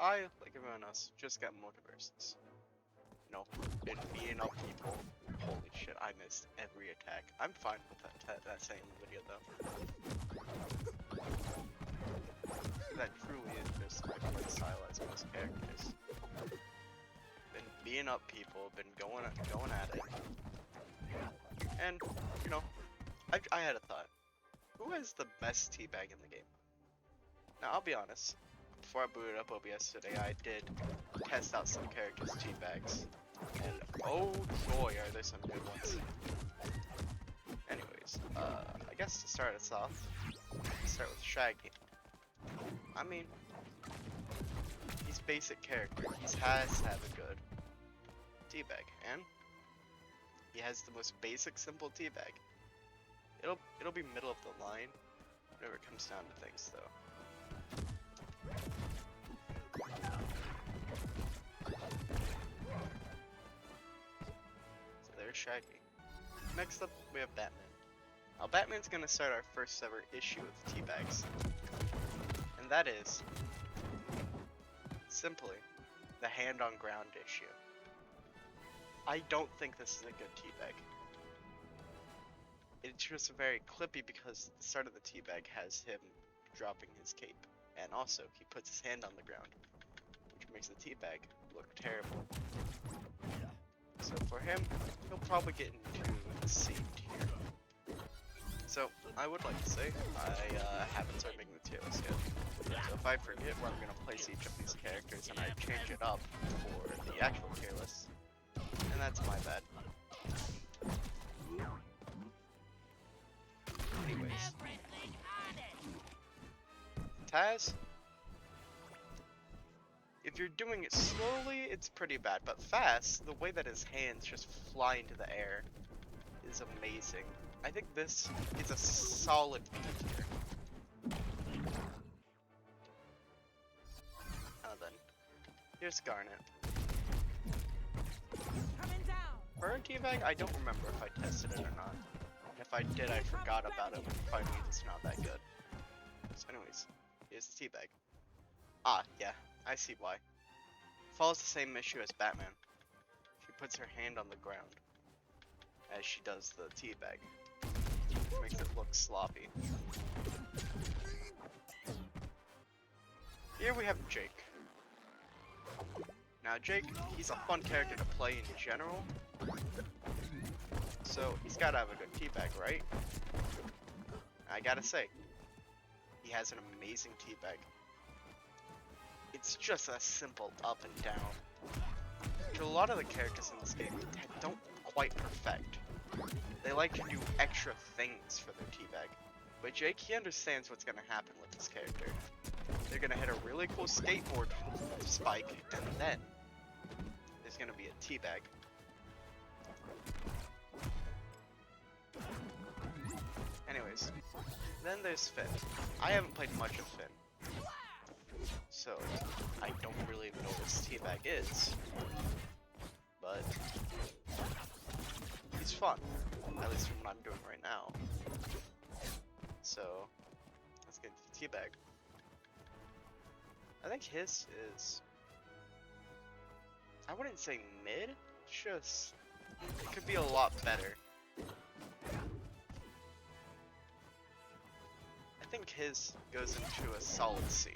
I, like everyone else, just got MultiveVersus. You know, been beating up people. Holy shit, I missed every attack. I'm fine with that saying in the video though. That truly is just my playstyle as most characters. Been beating up people, been going at it. And, you know, I had a thought. Who has the best teabag in the game? Now, I'll be honest. Before I booted up OBS today, I did test out some characters' teabags. And oh joy, are there some good ones. Anyways, I guess to start us off, let's start with Shaggy. I mean, he's basic character. He has to have a good teabag, and he has the most basic, simple teabag. It'll be middle of the line whenever it comes down to things, though. So there's Shaggy. Next up, we have Batman. Now, Batman's gonna start our first ever issue with teabags, and that is simply the hand on ground issue. I don't think this is a good teabag. It's just very clippy because the start of the teabag has him dropping his cape. And also, he puts his hand on the ground, which makes the teabag look terrible. So for him, he'll probably get into the C tier. So, I would like to say, I haven't started making the tier list yet. So if I forget where I'm going to place each of these characters and I change it up for the actual tier list, and that's my bad. Anyways. Taz, if you're doing it slowly, it's pretty bad, but fast, the way that his hands just fly into the air is amazing. I think this is a solid B tier. Now then, here's Garnet. For a teabag, I don't remember if I tested it or not. And if I did, I forgot about it, which probably means it's not that good. So anyways, here's the teabag. Ah, yeah, I see why. Follows the same issue as Batman. She puts her hand on the ground as she does the teabag. Makes it look sloppy. Here we have Jake. Now Jake, he's a fun character to play in general. So he's gotta have a good teabag, right? I gotta say, he has an amazing teabag. It's just a simple up and down. A lot of the characters in this game don't quite perfect. They like to do extra things for their teabag. But Jake, he understands what's gonna happen with this character. They're gonna hit a really cool skateboard spike, and then there's gonna be a teabag. Anyways, then there's Finn. I haven't played much of Finn, so I don't really know what this teabag is, but he's fun, at least from what I'm doing right now. So let's get to the teabag. I think his is, I wouldn't say mid, it's just, it could be a lot better. I think his goes into a solid C.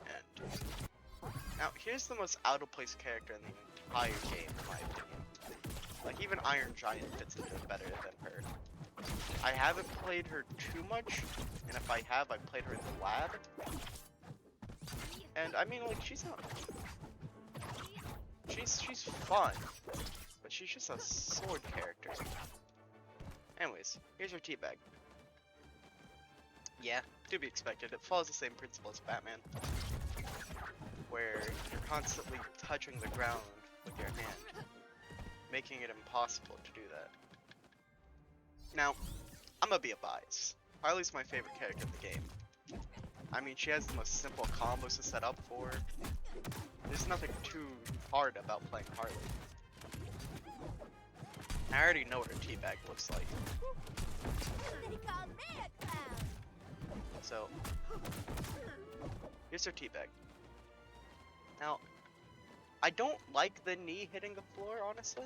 And now here's the most out of place character in the entire game, in my opinion. Like even Iron Giant fits into it better than her. I haven't played her too much, and if I have, I played her in the lab. And I mean, like, she's not. She's fun, but she's just a sword character. Anyways, here's her teabag. Yeah, to be expected. It follows the same principle as Batman, where you're constantly touching the ground with your hand, making it impossible to do that. Now, I'm gonna be a bias. Harley's my favorite character in the game. I mean, she has the most simple combos to set up for. There's nothing too hard about playing Harley. I already know what her teabag looks like. So, here's her teabag. Now, I don't like the knee hitting the floor, honestly.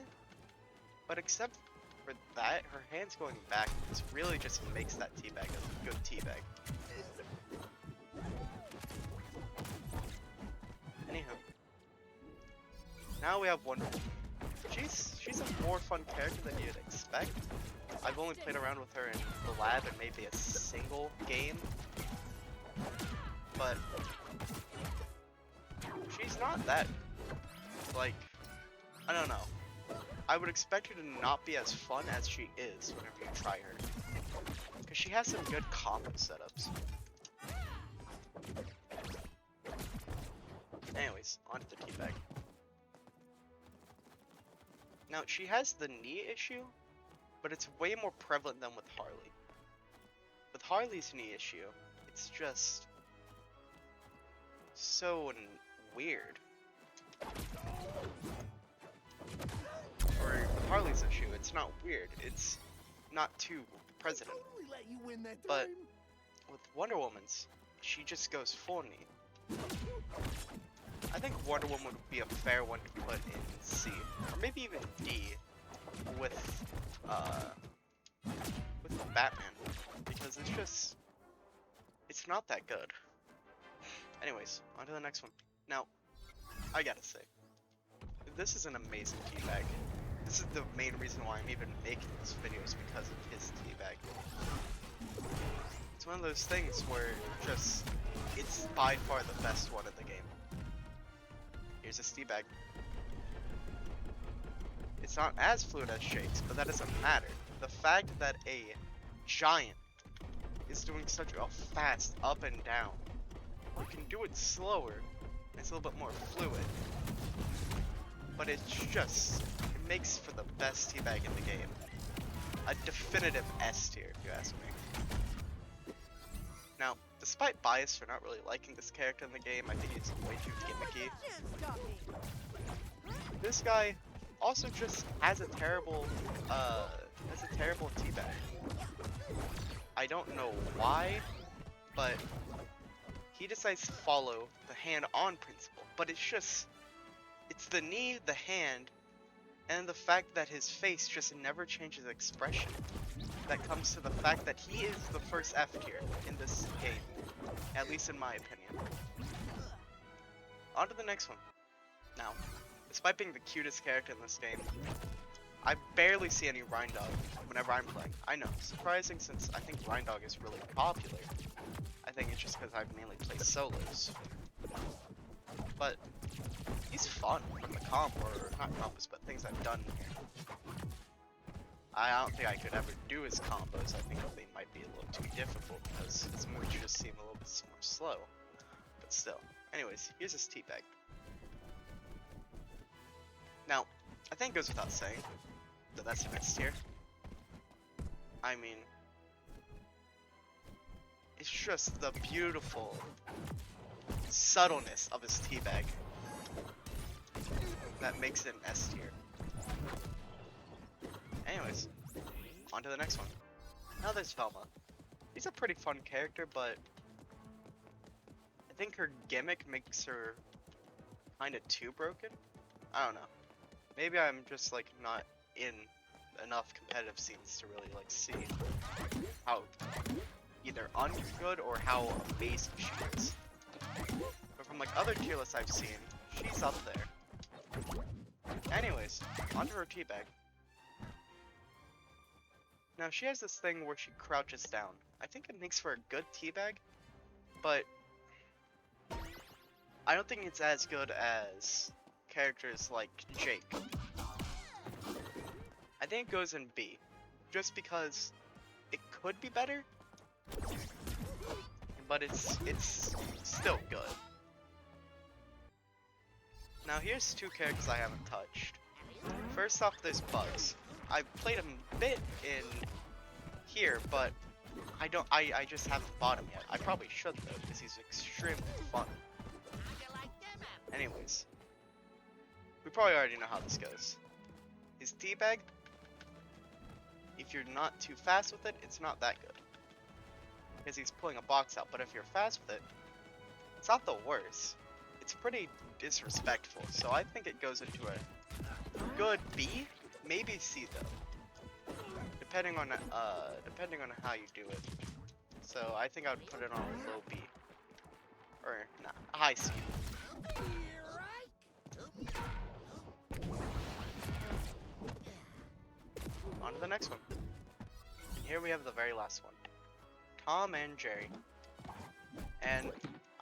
But except for that, her hands going backwards really just makes that teabag a good teabag. Anywho. Now we have Wonder Woman. She's a more fun character than you'd expect. I've only played around with her in the lab and maybe a single game. But she's not that, like, I don't know. I would expect her to not be as fun as she is whenever you try her. Because she has some good combo setups. Anyways, onto the teabag. Now, she has the knee issue, but it's way more prevalent than with Harley. With Harley's knee issue, it's just so weird. Or Harley's issue, it's not weird, it's not too present. But with Wonder Woman's, she just goes full knee. I think Wonder Woman would be a fair one to put in C, or maybe even D, with Batman, because it's not that good. Anyways, on to the next one. Now, I gotta say, this is an amazing teabag. This is the main reason why I'm even making this video, is because of his teabag. It's one of those things where it's by far the best one in the game. Here's a teabag. It's not as fluid as Shake's, but that doesn't matter. The fact that a giant is doing such a fast up and down, you can do it slower, and it's a little bit more fluid. But it makes for the best teabag in the game. A definitive S tier, if you ask me. Now, despite bias for not really liking this character in the game, I think he's way too gimmicky. This guy also just has a terrible teabag. I don't know why, but he decides to follow the hand-on principle. But it's the knee, the hand, and the fact that his face just never changes expression that comes to the fact that he is the first F tier in this game, at least in my opinion. On to the next one. Now, despite being the cutest character in this game, I barely see any Rhindog whenever I'm playing. I know, surprising since I think Rhindog is really popular. I think it's just because I mainly play solos. But he's fun from the comp, or not combos, but things I've done here. I don't think I could ever do his combos. I think they might be a little too difficult because his moves just seem a little bit more slow. But still. Anyways, here's his teabag. Now, I think it goes without saying that that's an S tier. I mean, it's just the beautiful subtleness of his teabag that makes it an S tier. Anyways, on to the next one. Now there's Velma. She's a pretty fun character, but I think her gimmick makes her kinda too broken. I don't know. Maybe I'm just like not in enough competitive scenes to really like see how either ungood or how amazing she is. But from like other tier lists I've seen, she's up there. Anyways, onto her teabag. Now she has this thing where she crouches down. I think it makes for a good teabag, but I don't think it's as good as characters like Jake. I think it goes in B, just because it could be better, but it's still good. Now here's two characters I haven't touched. First off, there's Bugs. I played him a bit in here, but I just haven't bought him yet. I probably should though, because he's extremely fun. Anyways, we probably already know how this goes. His teabag, if you're not too fast with it, it's not that good. Because he's pulling a box out, but if you're fast with it, it's not the worst. it's pretty disrespectful. So I think it goes into a good B, maybe C though, depending on how you do it. So I think I would put it on a low B, or not a high C. On to the next one. Here we have the very last one. Tom and Jerry. And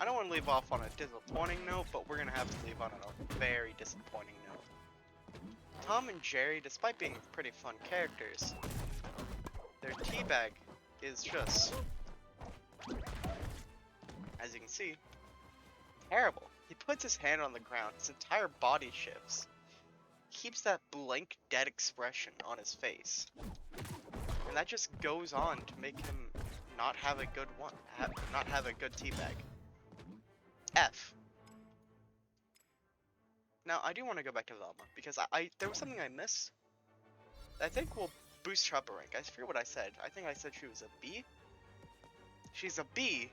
I don't want to leave off on a disappointing note, but we're going to have to leave on a very disappointing note. Tom and Jerry, despite being pretty fun characters, their teabag is just, as you can see, terrible. He puts his hand on the ground, his entire body shifts. Keeps that blank, dead expression on his face. And that just goes on to make him not have a good one, not have a good teabag. F. Now, I do want to go back to Velma, because there was something I missed that I think will boost her up a rank. I forget what I said. I think I said she was a B. She's a B,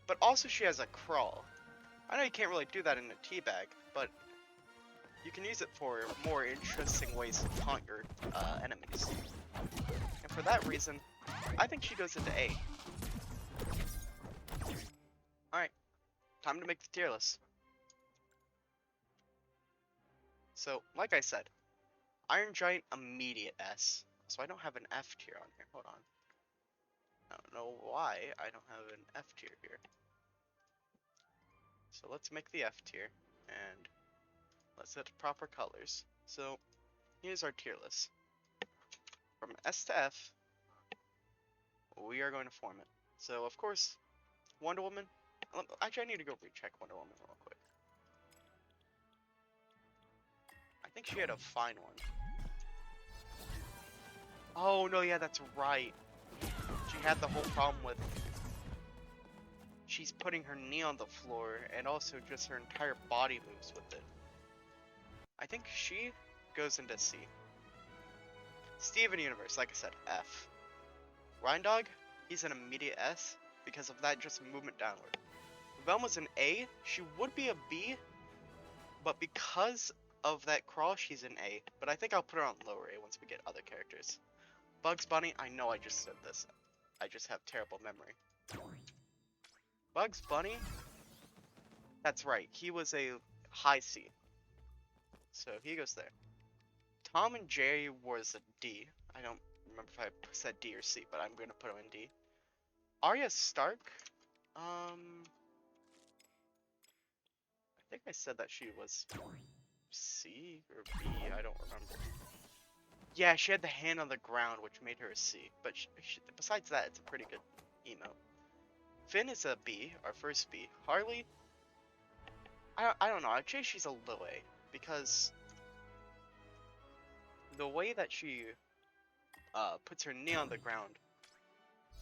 but also she has a crawl. I know you can't really do that in a teabag, but you can use it for more interesting ways to taunt your enemies. And for that reason, I think she goes into A. Alright, time to make the tier list. So, like I said, Iron Giant immediate S. So I don't have an F tier on here. Hold on. I don't know why I don't have an F tier here. So let's make the F tier, and let's set proper colors. So here's our tier list. From S to F, we are going to form it. So of course, Wonder Woman. Actually, I need to go recheck Wonder Woman real quick. I think she had a fine one. Oh no, yeah, that's right. She had the whole problem with she's putting her knee on the floor, and also just her entire body moves with it. I think she goes into C. Steven Universe, like I said, F. Rhindog, he's an immediate S because of that just movement downward. Velma's an A. She would be a B, but because of that crawl, she's an A. But I think I'll put her on lower A once we get other characters. Bugs Bunny, I know I just said this. I just have terrible memory. Bugs Bunny, that's right. He was a high C. So he goes there. Tom and Jerry was a D. I don't remember if I said D or C, but I'm going to put him in D. Arya Stark, I think I said that she was C or B, I don't remember. Yeah, she had the hand on the ground, which made her a C. But besides that, it's a pretty good emote. Finn is a B, our first B. Harley, I don't know. I'd say she's a low A because the way that she puts her knee on the ground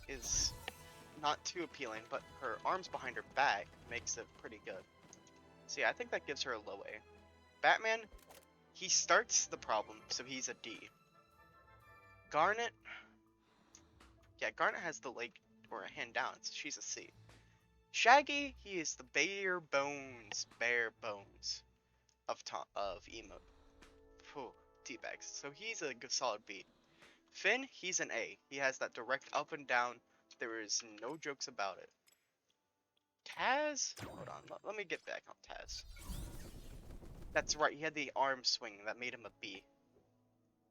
is not too appealing, but her arms behind her back makes it pretty good. So yeah, I think that gives her a low A. Batman, he starts the problem, so he's a D. Garnet, yeah, Garnet has the leg or a hand down, so she's a C. Shaggy, he is the bare bones of emote. Phew, teabags. So he's a good solid B. Finn, he's an A. He has that direct up and down. There is no jokes about it. Taz, hold on, let me get back on Taz. That's right, he had the arm swing that made him a B.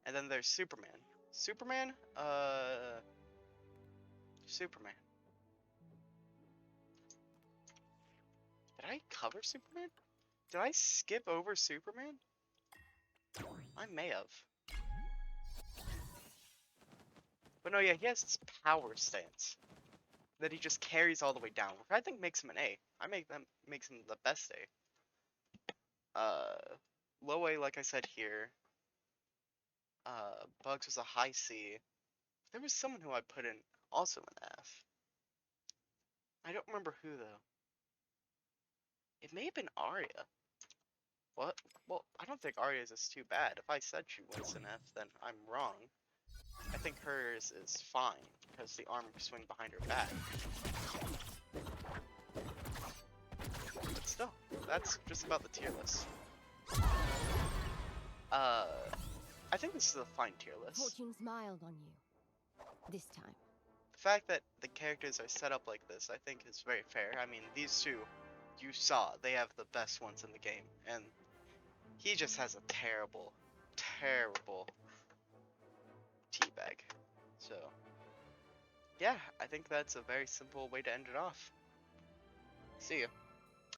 And then there's Superman. Superman. Did I cover Superman? Did I skip over Superman? I may have. But no, yeah, he has this power stance that he just carries all the way down, which I think makes him an A. Makes him the best A. Low A, like I said here. Bugs was a high C. There was someone who I put in also an F. I don't remember who though. It may have been Arya. What? Well, I don't think Arya's is too bad. If I said she was an F, then I'm wrong. I think hers is fine, because the arm swing behind her back. But still, that's just about the tier list. I think this is a fine tier list. Fortune smiled on you. This time. The fact that the characters are set up like this, I think, is very fair. I mean, these two, you saw, they have the best ones in the game, and he just has a terrible, terrible teabag. So, yeah, I think that's a very simple way to end it off. See ya.